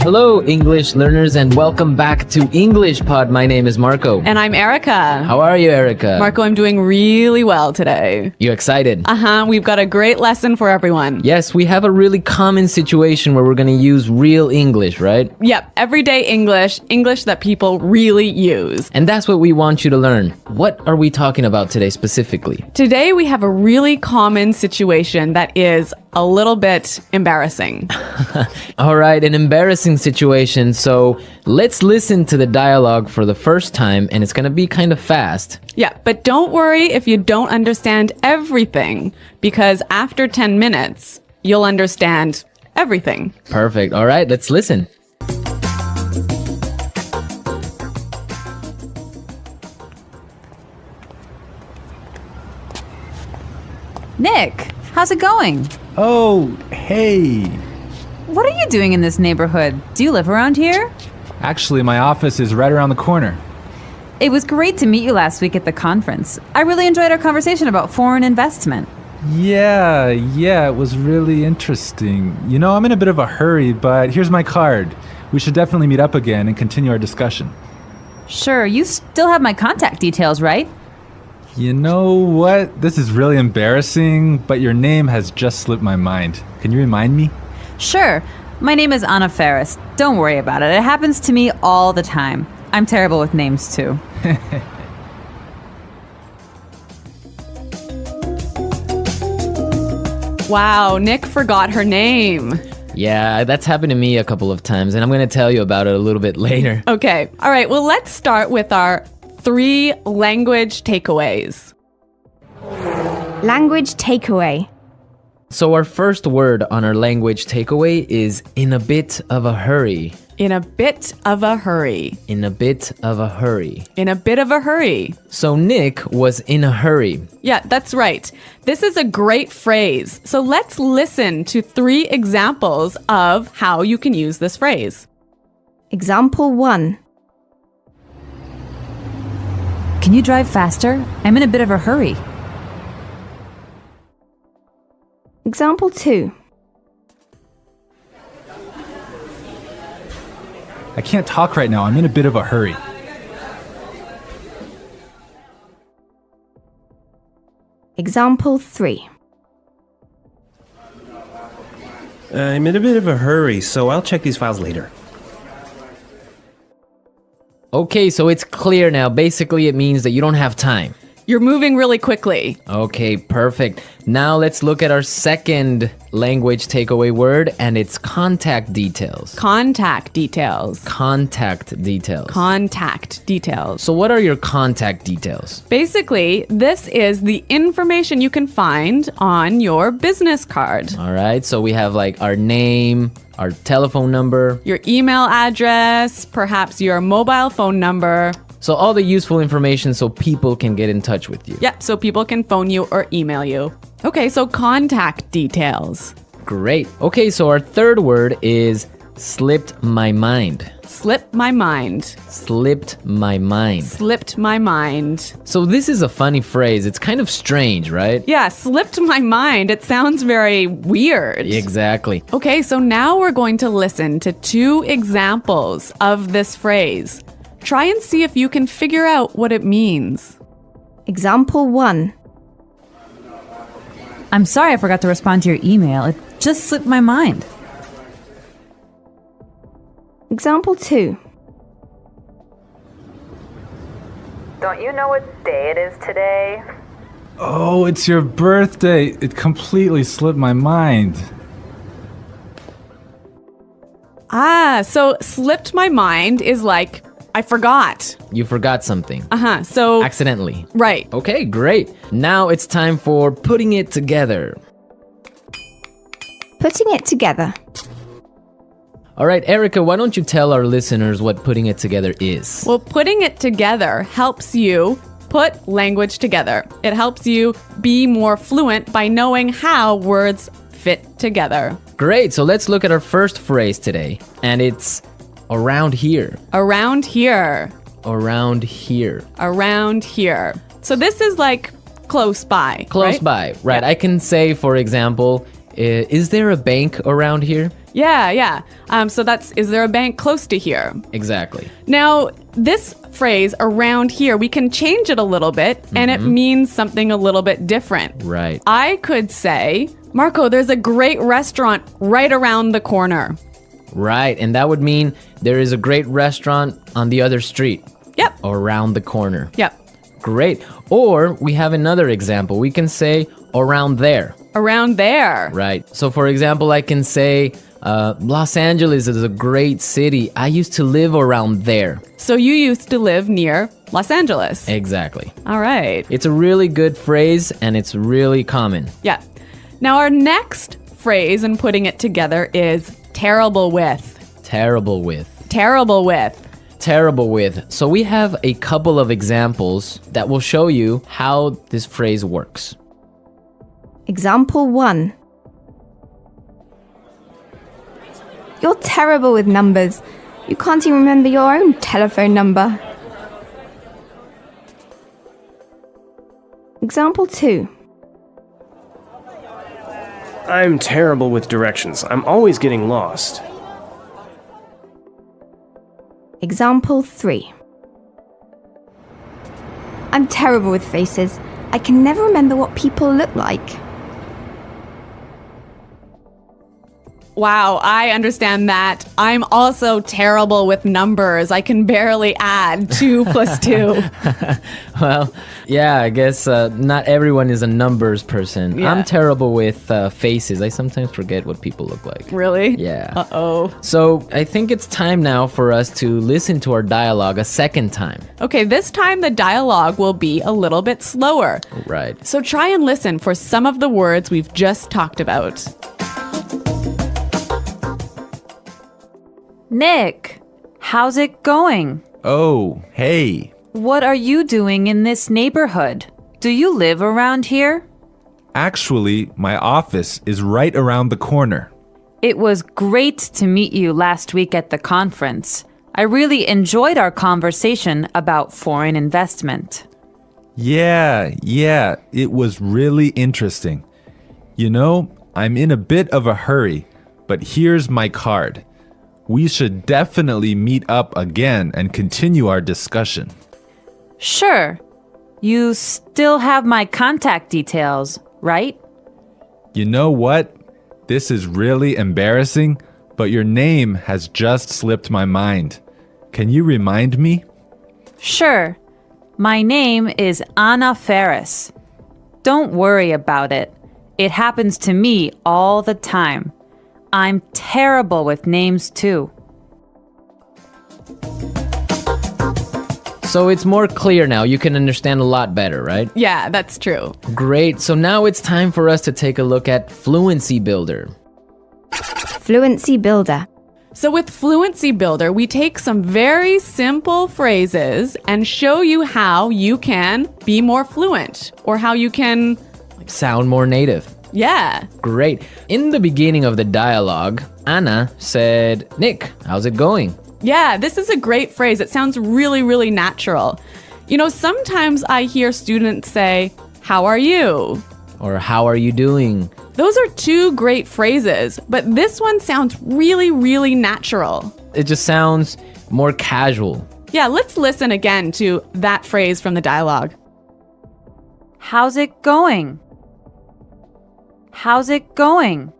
Hello, English learners, and welcome back to English Pod. My name is Marco. And I'm Erica. How are you, Erica? Marco, I'm doing really well today. You excited? We've got a great lesson for everyone. Yes, we have a really common situation where we're going to use real English, right? Yep, everyday English, English that people really use. And that's what we want you to learn. What are we talking about today specifically? Today we have a really common situation that is a little bit embarrassing. All right, an embarrassing situation. So let's listen to the dialogue for the first time, and it's going to be kind of fast. Yeah, but don't worry if you don't understand everything, because after 10 minutes, you'll understand everything. Perfect. All right, let's listen. Nick, how's it going? Oh, hey. What are you doing in this neighborhood? Do you live around here? Actually, my office is right around the corner. It was great to meet you last week at the conference. I really enjoyed our conversation about foreign investment. Yeah, it was really interesting. You know, I'm in a bit of a hurry, but here's my card. We should definitely meet up again and continue our discussion. Sure, you still have my contact details, right? You know what? This is really embarrassing, but your name has just slipped my mind. Can you remind me? Sure. My name is Anna Ferris. Don't worry about it. It happens to me all the time. I'm terrible with names, too. Wow, Nick forgot her name. Yeah, that's happened to me a couple of times, and I'm going to tell you about it a little bit later. Okay, all right, well, let's start with our 3 language takeaways. Language takeaway. So our first word on our language takeaway is in a bit of a hurry. In a bit of a hurry. In a bit of a hurry. In a bit of a hurry. So Nick was in a hurry. Yeah, that's right. This is a great phrase. So let's listen to 3 examples of how you can use this phrase. Example 1. Can you drive faster? I'm in a bit of a hurry. Example 2. I can't talk right now. I'm in a bit of a hurry. Example 3. I'm in a bit of a hurry, so I'll check these files later. Okay, so it's clear now. Basically, it means that you don't have time. You're moving really quickly. Okay, perfect. Now let's look at our second language takeaway word, and it's contact details. Contact details. Contact details. Contact details. So what are your contact details? Basically, this is the information you can find on your business card. All right, so we have like our name, our telephone number. Your email address, perhaps your mobile phone number. So all the useful information so people can get in touch with you. Yep, so people can phone you or email you. Okay, so contact details. Great. Okay, so our third word is slipped my mind. Slipped my mind. Slipped my mind. Slipped my mind. So this is a funny phrase. It's kind of strange, right? Yeah, slipped my mind. It sounds very weird. Exactly. Okay, so now we're going to listen to 2 examples of this phrase. Try and see if you can figure out what it means. Example 1. I'm sorry I forgot to respond to your email. It just slipped my mind. Example 2. Don't you know what day it is today? Oh, it's your birthday. It completely slipped my mind. So slipped my mind is like, I forgot. You forgot something. So Accidentally. right. Okay, great. Now it's time for putting it together. Putting it together. All right, Erica, why don't you tell our listeners what putting it together is? Well, putting it together helps you put language together. It helps you be more fluent by knowing how words fit together. Great, so let's look at our first phrase today, and it's around here. Around here. Around here. Around here. So this is like close by. Close right? by, right. Yeah. I can say, for example, is there a bank around here? Yeah. So that's, is there a bank close to here? Exactly. Now, this phrase around here, we can change it a little bit and it means something a little bit different. Right. I could say, Marco, there's a great restaurant right around the corner. Right. And that would mean there is a great restaurant on the other street. Yep. Or around the corner. Yep. Great. Or we have another example. We can say around there. Around there. Right. So for example, I can say Los Angeles is a great city. I used to live around there. So you used to live near Los Angeles. Exactly. All right. It's a really good phrase and it's really common. Yeah. Now our next phrase and putting it together is terrible with. Terrible with. Terrible with. Terrible with. So we have a couple of examples that will show you how this phrase works. Example 1. You're terrible with numbers. You can't even remember your own telephone number. Example 2. I'm terrible with directions. I'm always getting lost. Example 3. I'm terrible with faces. I can never remember what people look like. Wow, I understand that. I'm also terrible with numbers. I can barely add 2 plus 2. Well, yeah, I guess not everyone is a numbers person. Yeah. I'm terrible with faces. I sometimes forget what people look like. Really? Yeah. Uh-oh. So I think it's time now for us to listen to our dialogue a second time. Okay, this time the dialogue will be a little bit slower. Right. So try and listen for some of the words we've just talked about. Nick, how's it going? Oh, hey. What are you doing in this neighborhood? Do you live around here? Actually, my office is right around the corner. It was great to meet you last week at the conference. I really enjoyed our conversation about foreign investment. Yeah, it was really interesting. You know, I'm in a bit of a hurry, but here's my card. We should definitely meet up again and continue our discussion. Sure. You still have my contact details, right? You know what? This is really embarrassing, but your name has just slipped my mind. Can you remind me? Sure. My name is Anna Ferris. Don't worry about it. It happens to me all the time. I'm terrible with names too. So it's more clear now. You can understand a lot better, right? Yeah, that's true. Great. So now it's time for us to take a look at Fluency Builder. Fluency Builder. So with Fluency Builder, we take some very simple phrases and show you how you can be more fluent or how you can, Sound more native. yeah. Great. In the beginning of the dialogue, Anna said, Nick, how's it going? Yeah, this is a great phrase. It sounds really, really natural. You know, sometimes I hear students say, how are you? Or how are you doing? Those are 2 great phrases, but this one sounds really, really natural. It just sounds more casual. Yeah, let's listen again to that phrase from the dialogue. How's it going? How's it going?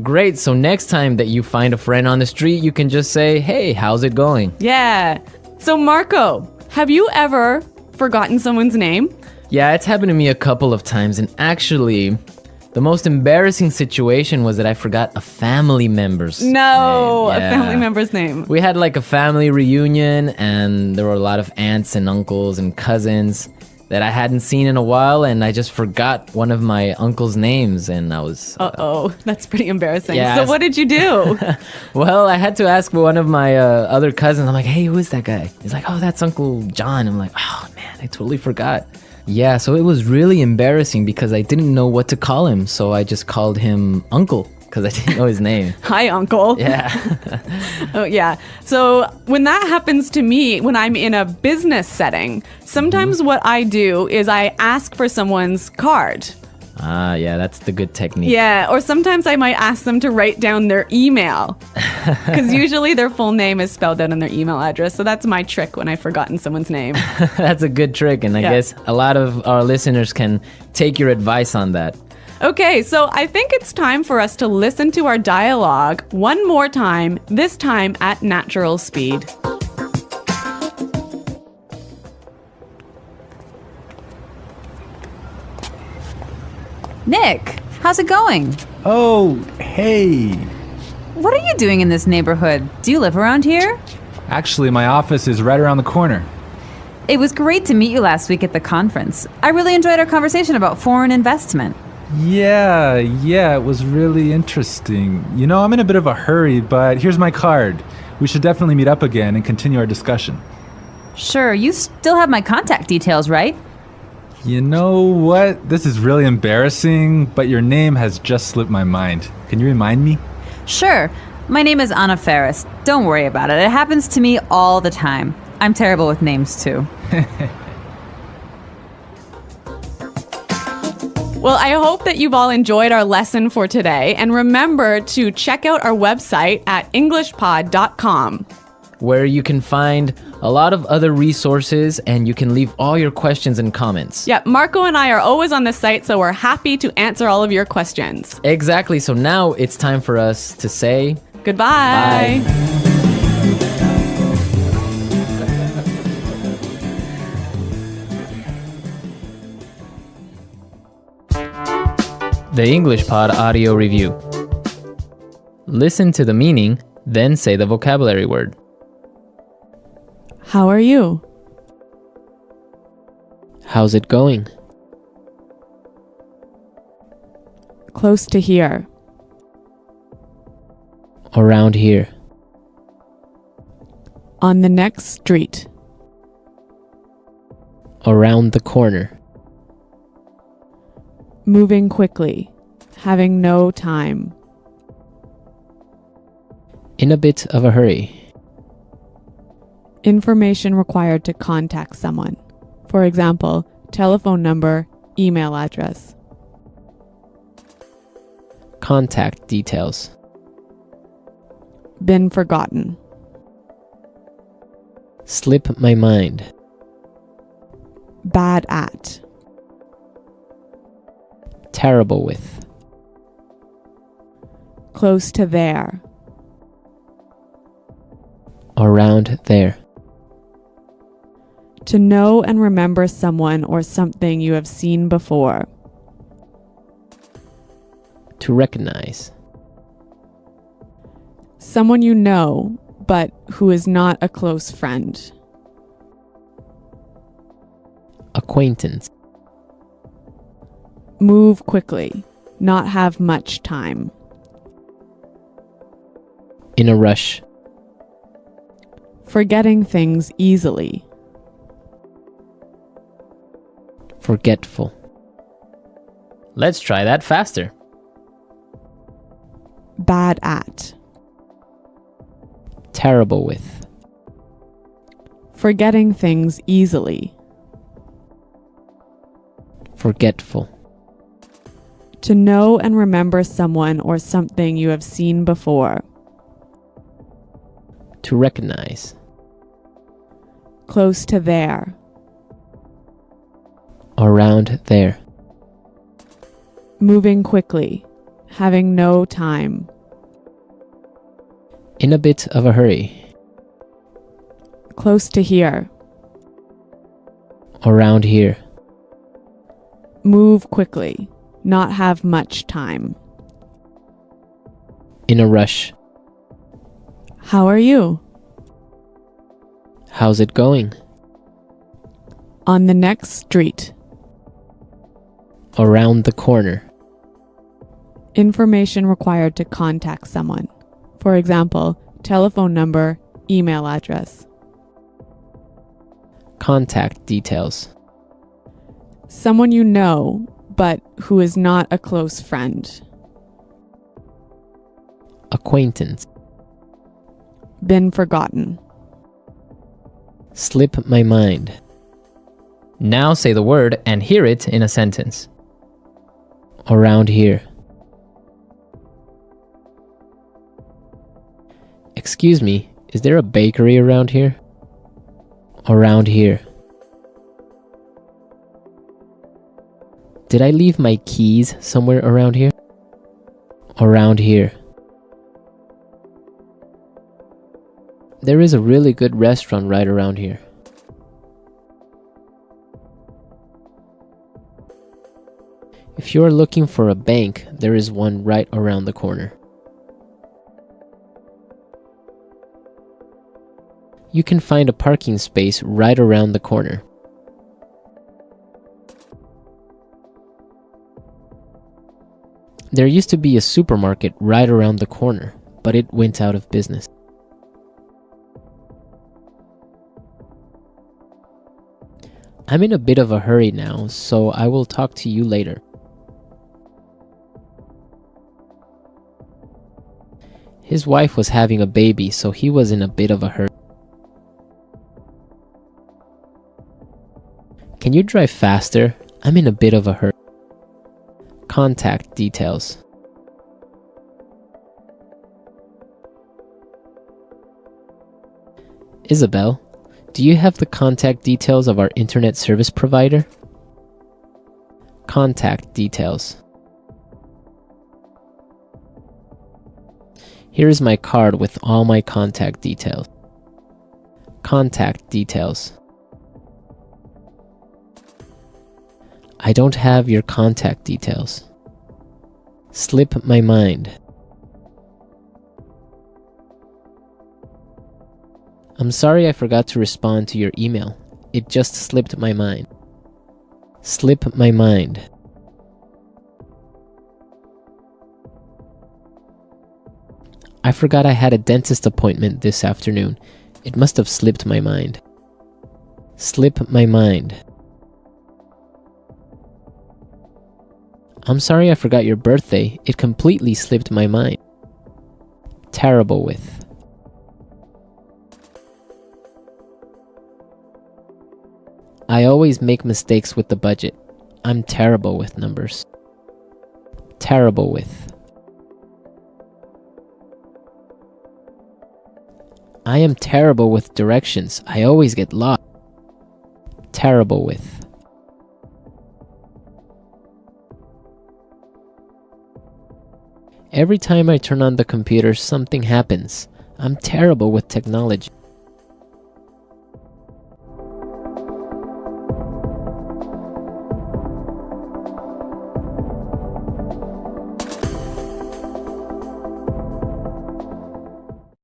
Great. So next time that you find a friend on the street, you can just say, hey, how's it going? Yeah. So Marco, have you ever forgotten someone's name? Yeah, it's happened to me a couple of times. And actually, the most embarrassing situation was that I forgot a family member's name. No, a Yeah. family member's name. We had like a family reunion and there were a lot of aunts and uncles and cousins that I hadn't seen in a while, and I just forgot one of my uncle's names, and I was... Uh-oh, that's pretty embarrassing. Yeah, So what did you do? Well, I had to ask one of my other cousins. I'm like, hey, who is that guy? He's like, oh, that's Uncle John. I'm like, oh, man, I totally forgot. Yeah, so it was really embarrassing because I didn't know what to call him, so I just called him Uncle because I didn't know his name. Hi, Uncle. Yeah. Oh, yeah. So when that happens to me, when I'm in a business setting, sometimes what I do is I ask for someone's card. Ah, yeah, that's the good technique. Yeah, or sometimes I might ask them to write down their email. Because usually their full name is spelled out in their email address. So that's my trick when I've forgotten someone's name. That's a good trick, and I Yeah. guess a lot of our listeners can take your advice on that. Okay, so I think it's time for us to listen to our dialogue one more time, this time at natural speed. Nick, how's it going? Oh, hey. What are you doing in this neighborhood? Do you live around here? Actually, my office is right around the corner. It was great to meet you last week at the conference. I really enjoyed our conversation about foreign investment. Yeah, it was really interesting. You know, I'm in a bit of a hurry, but here's my card. We should definitely meet up again and continue our discussion. Sure, you still have my contact details, right? You know what? This is really embarrassing, but your name has just slipped my mind. Can you remind me? Sure. My name is Anna Ferris. Don't worry about it. It happens to me all the time. I'm terrible with names, too. Well, I hope that you've all enjoyed our lesson for today. And remember to check out our website at englishpod.com. where you can find a lot of other resources and you can leave all your questions and comments. Yeah, Marco and I are always on the site, so we're happy to answer all of your questions. Exactly. So now it's time for us to say Goodbye. Bye. The English Pod Audio Review. Listen to the meaning, then say the vocabulary word. How are you? How's it going? Close to here. Around here. On the next street. Around the corner. Moving quickly. Having no time. In a bit of a hurry. Information required to contact someone. For example, telephone number, email address. Contact details. Been forgotten. Slip my mind. Bad at. Terrible with. Close to there. Around there. To know and remember someone or something you have seen before. To recognize. Someone you know, but who is not a close friend. Acquaintance. Move quickly. Not have much time. In a rush. Forgetting things easily. Forgetful. Let's try that faster. Bad at. Terrible with. Forgetting things easily. Forgetful. To know and remember someone or something you have seen before. To recognize. Close to there. Around there. Moving quickly. Having no time. In a bit of a hurry. Close to here. Around here. Move quickly. Not have much time. In a rush. How are you? How's it going? On the next street. Around the corner. Information required to contact someone. For example, telephone number, email address. Contact details. Someone you know, but who is not a close friend. Acquaintance. Been forgotten. Slip my mind. Now say the word and hear it in a sentence. Around here. Excuse me, is there a bakery around here? Around here. Did I leave my keys somewhere around here? Around here. There is a really good restaurant right around here. If you are looking for a bank, there is one right around the corner. You can find a parking space right around the corner. There used to be a supermarket right around the corner, but it went out of business. I'm in a bit of a hurry now, so I will talk to you later. His wife was having a baby, so he was in a bit of a hurry. Can you drive faster? I'm in a bit of a hurry. Contact details. Isabel, do you have the contact details of our internet service provider? Contact details. Here is my card with all my contact details. Contact details. I don't have your contact details. Slip my mind. I'm sorry I forgot to respond to your email. It just slipped my mind. Slip my mind. I forgot I had a dentist appointment this afternoon. It must have slipped my mind. Slip my mind. I'm sorry I forgot your birthday. It completely slipped my mind. Terrible with. I always make mistakes with the budget. I'm terrible with numbers. Terrible with. I am terrible with directions. I always get lost. Terrible with. Every time I turn on the computer, something happens. I'm terrible with technology.